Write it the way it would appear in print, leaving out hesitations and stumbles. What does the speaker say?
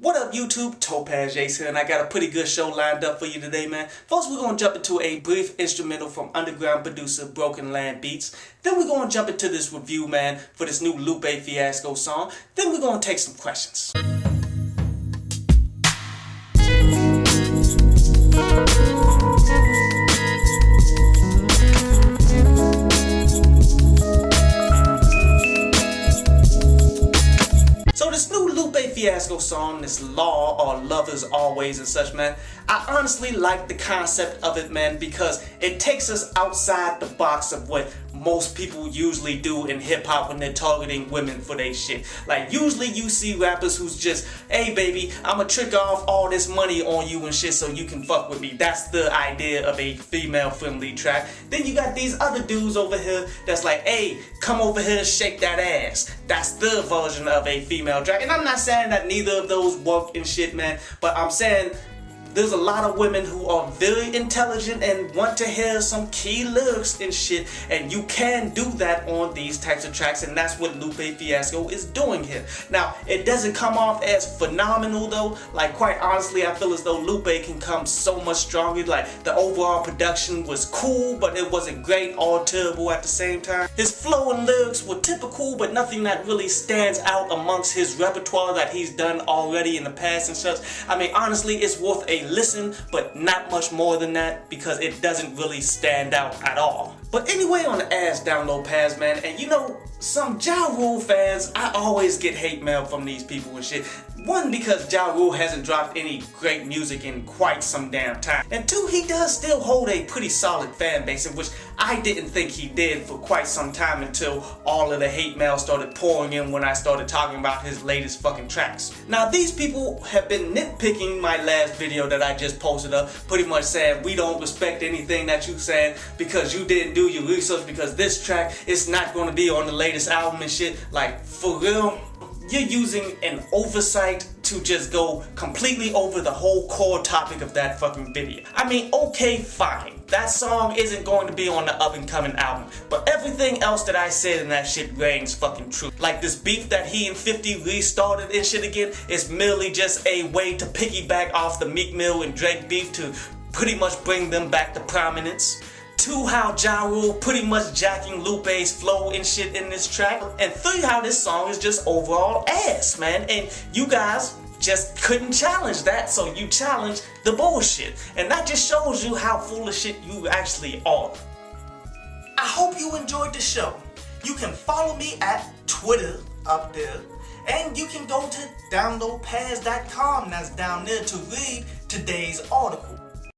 What up YouTube, Topaz Jace here, and I got a pretty good show lined up for you today, man. First, we're going to jump into a brief instrumental from underground producer Broken Land Beats. Then we're going to jump into this review, man, for this new Lupe Fiasco song. Then we're going to take some questions. So this new Lupe Fiasco song, this Law or Lovers Always and such, man, I honestly like the concept of it, man, because it takes us outside the box of what most people usually do in hip-hop when they're targeting women for their shit. Like, usually you see rappers who's just, hey baby, I'ma trick off all this money on you and shit so you can fuck with me. That's the idea of a female-friendly track. Then you got these other dudes over here that's like, hey, come over here and shake that ass. That's the version of a female track. And I'm not saying that neither of those work and shit, man, but I'm saying there's a lot of women who are very intelligent and want to hear some key lyrics and shit, and you can do that on these types of tracks, and that's what Lupe Fiasco is doing here. Now, it doesn't come off as phenomenal though. Like, quite honestly, I feel as though Lupe can come so much stronger. Like, the overall production was cool, but it wasn't great or terrible at the same time. His flow and lyrics were typical, but nothing that really stands out amongst his repertoire that he's done already in the past and such. I mean, honestly, it's worth a listen, but not much more than that, because it doesn't really stand out at all. But anyway, on the ass down low pass, man, and you know, some Ja Rule fans, I always get hate mail from these people and shit. One, because Ja Rule hasn't dropped any great music in quite some damn time. And two, he does still hold a pretty solid fan base, in which I didn't think he did for quite some time until all of the hate mail started pouring in when I started talking about his latest fucking tracks. Now, these people have been nitpicking my last video that I just posted up, pretty much saying we don't respect anything that you said because you didn't do your research, because this track is not going to be on the latest album and shit. Like, for real? You're using an oversight to just go completely over the whole core topic of that fucking video. I mean, okay, fine. That song isn't going to be on the up-and-coming album, but everything else that I said in that shit rings fucking true. Like, this beef that he and 50 restarted and shit again is merely just a way to piggyback off the Meek Mill and Drake beef to pretty much bring them back to prominence. Two, how Ja Rule pretty much jacking Lupe's flow and shit in this track. And three, how this song is just overall ass, man. And you guys just couldn't challenge that, so you challenged the bullshit. And that just shows you how full of shit you actually are. I hope you enjoyed the show. You can follow me at Twitter up there. And you can go to downloadpass.com, that's down there, to read today's article.